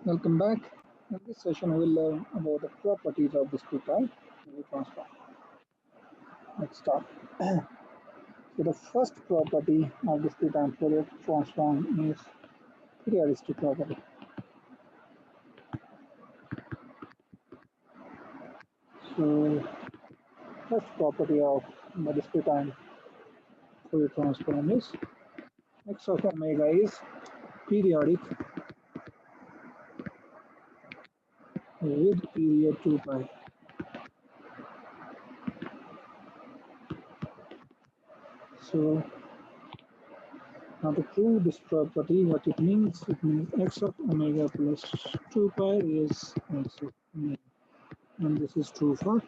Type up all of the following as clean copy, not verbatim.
Welcome back. In this session, we'll learn about the properties of discrete time Fourier transform. Let's start. So, the first property of discrete time Fourier transform is periodicity property. So, first property of the discrete time Fourier transform is x of omega is periodic with period 2 pi. So, now to prove this property, what it means x of omega plus 2 pi is x of omega. And this is true for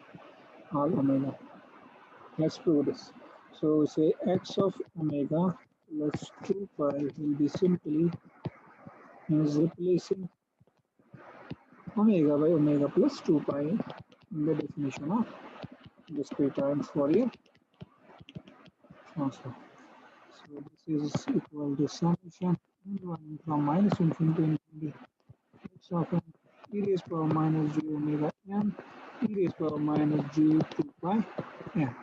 all omega. Let's prove this. So we say x of omega plus 2 pi will be simply is replacing omega by omega plus 2 pi in the definition of discrete time Fourier transform. So this is equal to summation running from minus infinity to infinity x of n e raised to power minus j omega n e raised to power minus j 2 pi n.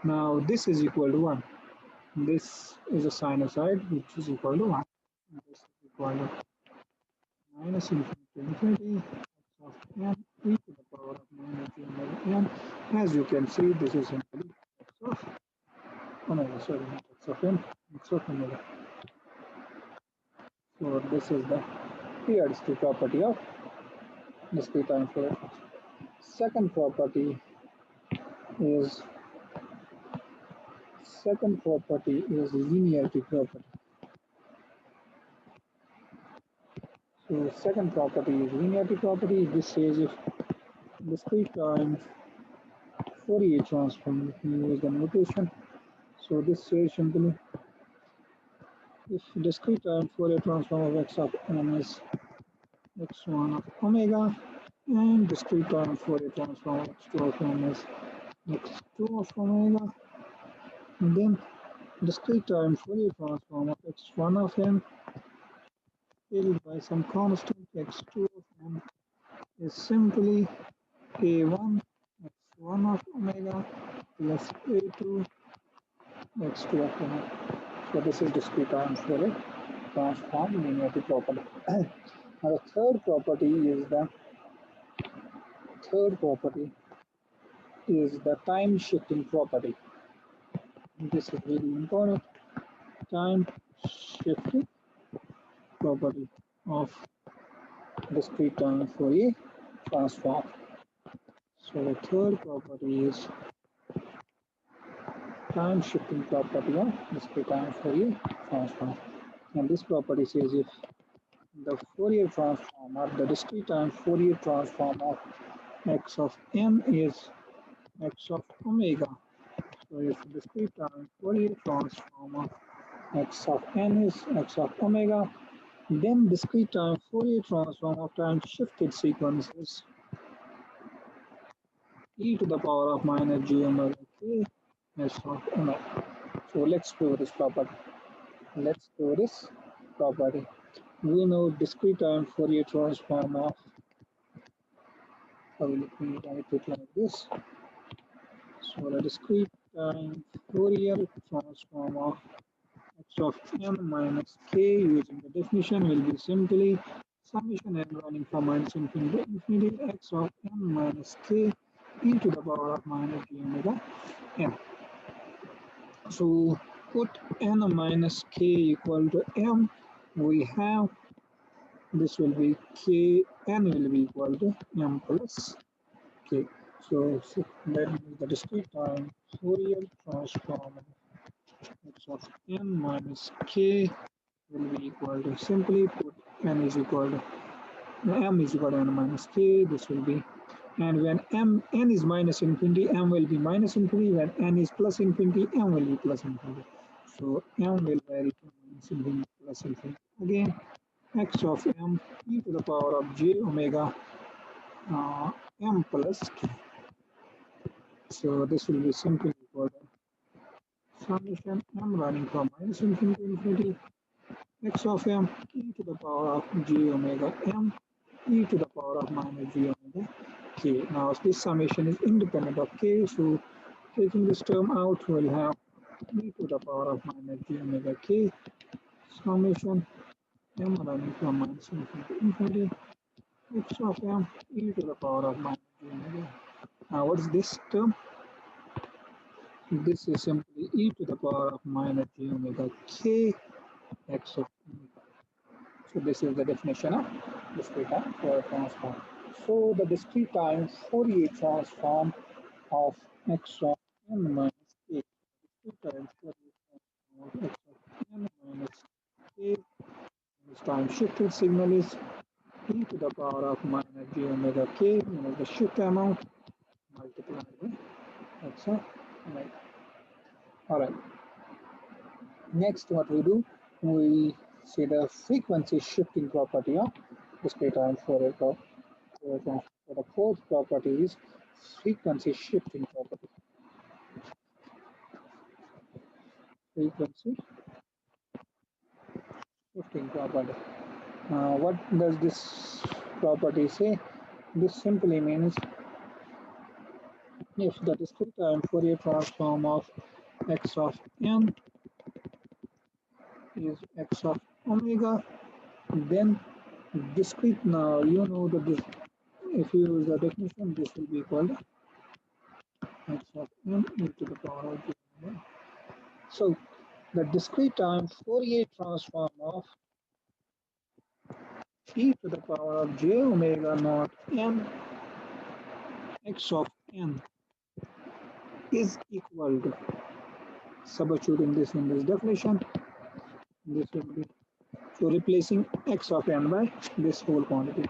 Now this is equal to 1. This is a sinusoid which is equal to 1. This is equal to minus infinity to infinity x of n e to the power of minus j omega n. As you can see, this is simply x of omega, sorry, not x of n, x of omega. So this is the periodicity property of discrete time Fourier transform. Second property is linearity property. So second property is linearity property. This says if discrete time Fourier transform, if we use the notation. So this says simply if discrete time Fourier transform of x of n is x1 of omega and discrete time Fourier transform of x2 of n is x2 of omega, and then discrete time Fourier transform of x1 of n filled by some constant x2 of n is simply a1 x1 of omega plus a2 x2 of omega. So this is discrete time Fourier transform linearity property. Now the third property is the time shifting property. This is very important. Time shifting property of discrete time Fourier transform. So the third property is time shifting property of discrete time Fourier transform. And this property says if the Fourier transform or the discrete time Fourier transform of x of n is x of omega. So if discrete time Fourier transform of x of n is x of omega, then discrete time Fourier transform of time shifted sequence is e to the power of minus j omega k s of omega. So let's prove this property. We know discrete time Fourier transform of, let me write it like this. So the discrete time Fourier transform of x of n minus k using the definition will be simply summation n running from minus infinity to infinity x of n minus k e to the power of minus j omega n. So put n minus k equal to m, we have this will be k, n will be equal to m plus k. So that means the discrete time Fourier transform x of n minus k will be equal to, simply put n is equal to m is equal to n minus k. This will be, and when n is minus infinity, m will be minus infinity. When n is plus infinity, m will be plus infinity. So m will vary from minus infinity to plus infinity. Again, x of m e to the power of j omega m plus k. So this will be simply equal to summation m running from minus infinity to infinity x of m e to the power of j omega m e to the power of minus g omega k. Now this summation is independent of k, so taking this term out, we'll have e to the power of minus g omega k summation m running from minus infinity to infinity x of m e to the power of minus g omega. Now what is this term? This is simply e to the power of minus g omega k x of omega. So this is the definition of discrete time Fourier transform. So the discrete time Fourier transform of x of n minus k. Discrete time Fourier transform of x of n minus k. This time shifted signal is e to the power of minus g omega k, the shift amount multiplied by x of omega. Alright. Next, what we do, we see the frequency shifting property of discrete time Fourier transform. So the fourth property is frequency shifting property. Frequency shifting property. What does this property say? This simply means if the discrete time Fourier transform of x of n is x of omega, then discrete, now you know that this, if you use the definition, this will be equal to x of n e to the power of j omega. So the discrete time Fourier transform of e to the power of j omega naught n x of n is equal to, substituting this in this definition, this will be, so replacing x of n by this whole quantity,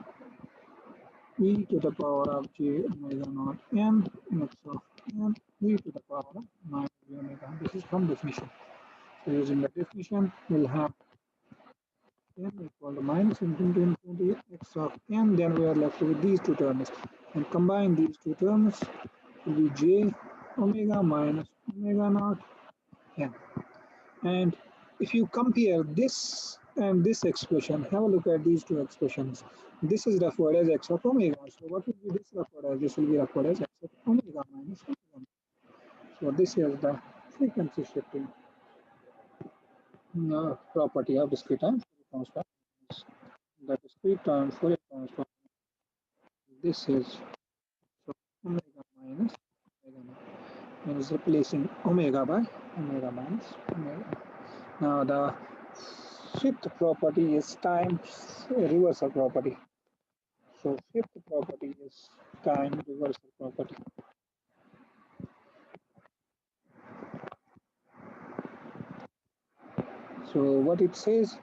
e to the power of j omega naught n x of n e to the power of minus j omega. This is from definition. So using the definition, we'll have n equal to minus infinity to infinity x of n. Then we are left with these two terms, and combine these two terms will be j omega minus omega naught n. And if you compare this and this expression, have a look at these two expressions. This is referred as x of omega. So what will be this referred as? This will be referred as x of omega minus omega. So this is the frequency shifting property of discrete time Fourier transform. The discrete time Fourier transform. This is omega minus omega naught, and is replacing omega by omega minus omega. Now the fifth property is time reversal property. So fifth property is time reversal property. So what it says,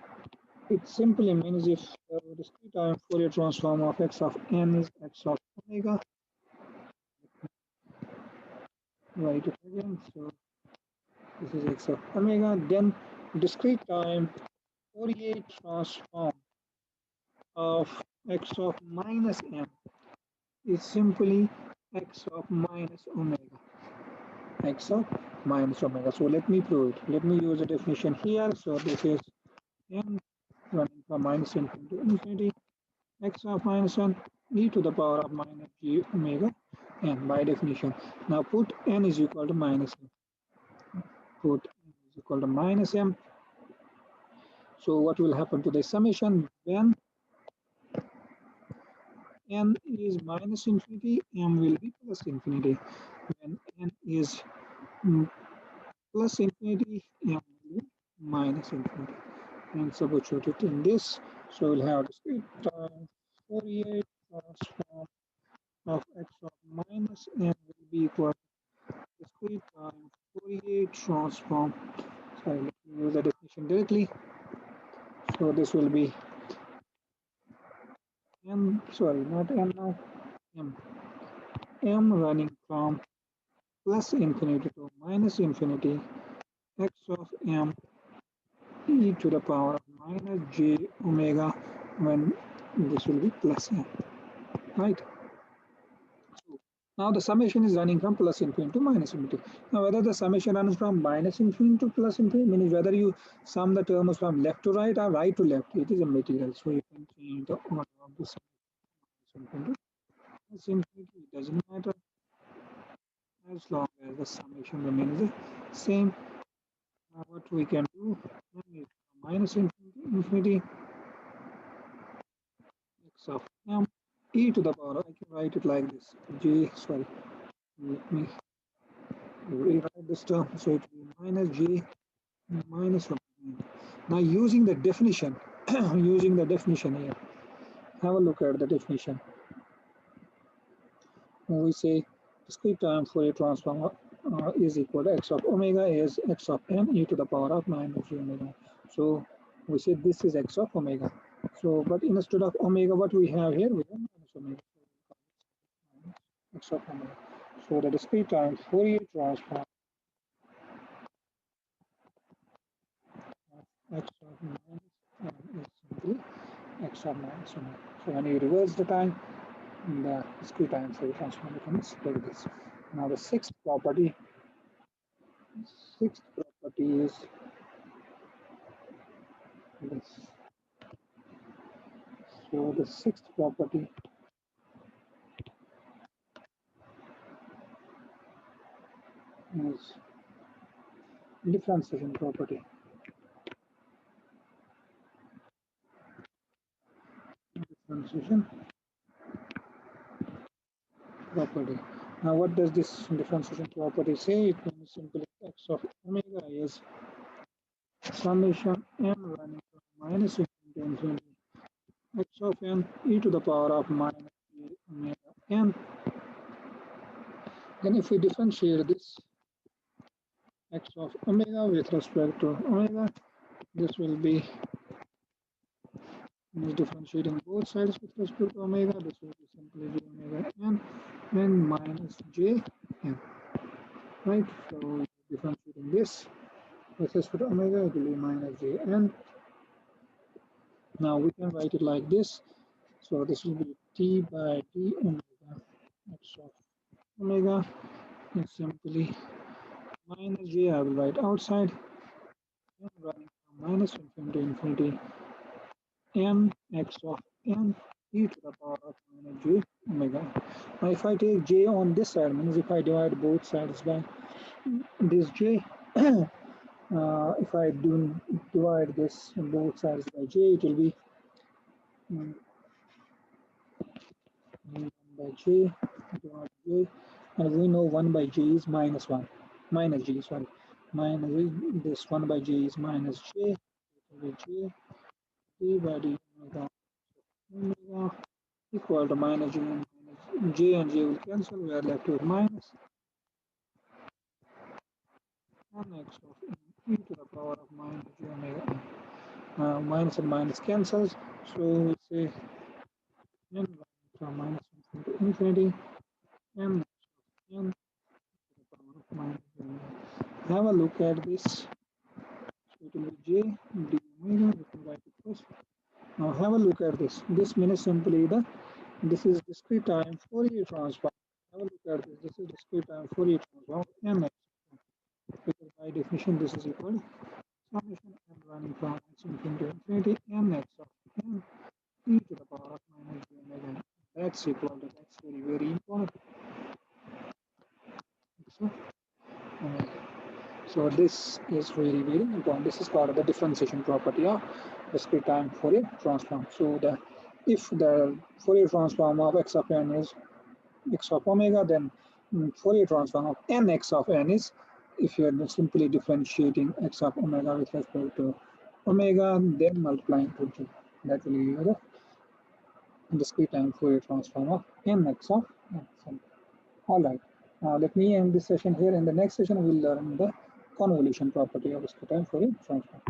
it simply means if discrete time Fourier transform of x of n is x of omega, write it again. So this is x of omega, then discrete time Fourier transform of x of minus m is simply x of minus omega. X of minus omega. So let me prove it. Let me use a definition here. So this is n running from minus infinity to infinity, x of minus n e to the power of minus g omega n by definition. Now put n is equal to minus m. Put n is equal to minus m. So what will happen to the summation when n is minus infinity, m will be plus infinity. When n is plus infinity, m will be minus infinity. And substitute it in this. So we'll have discrete time Fourier transform of x of minus n will be equal to discrete time Fourier transform. Sorry, let me use the definition directly. So this will be m, sorry, not m now, m running from plus infinity to minus infinity, x of m e to the power of minus j omega, when this will be plus m, right? So now the summation is running from plus infinity to minus infinity. Now whether the summation runs from minus infinity to plus infinity, means whether you sum the terms from left to right or right to left, it is a material. So you can change the order of the summation. definition remains the same. Now what we can do is minus infinity x of m e to the power. I can write it like this. Let me rewrite this term. So it will be minus g minus 1. Now using the definition, using the definition here, have a look at the definition. When we say discrete time Fourier transform is equal to x of omega is x of n e to the power of minus j omega. So we say this is x of omega. So but instead of omega, what we have here, we have minus omega. So x of omega. So the discrete time Fourier transform of x of minus n is simply x of minus omega. So when you reverse the time, the discrete time Fourier transform becomes like this. Now the sixth property is this. So the sixth property is differentiation property. Differentiation property. Now what does this differentiation property say? It means simply x of omega is summation n running from minus infinity to infinity x of n e to the power of minus j omega n. Then if we differentiate this x of omega with respect to omega, this will be differentiating both sides with respect to omega. This will be simply j omega n minus j n. Right? So differentiating this with respect to omega, it will be minus j n. Now we can write it like this. So this will be t by d omega x of omega is simply minus j. I will write outside n running from minus infinity to infinity n x of n e to the power of minus j omega. Now if I take j on this side, means if I divide both sides by this j, if I do divide this on both sides by j, it will be 1 by j divided j, and we know 1 by j is minus 1, minus j, sorry, minus this 1 by j is minus j, it will be j d by d omega equal to minus j and minus j, and j will cancel. We are left with minus n x of n e to the power of minus j omega n. Minus and minus cancels, so we say n from minus infinity to infinity n n to the power of minus j omega. Have a look at this. So it will be j d omega. We can write it first. Now have a look at this. This means simply this is discrete time Fourier transform. Have a look at this. This is discrete time Fourier transform n x, because by definition this is equal to summation n running from infinity to infinity n x of n e to the power of minus j omega. That's equal to, that's very, very important. So this is very, very important. This is called the differentiation property of discrete time Fourier transform. So if the Fourier transform of x of n is x of omega, then Fourier transform of n x of n is, if you are simply differentiating x of omega with respect to omega, then multiplying to j. That will give you the discrete time Fourier transform of n x of n. All right. Let me end this session here. In the next session, we will learn the convolution property of discrete time Fourier transform.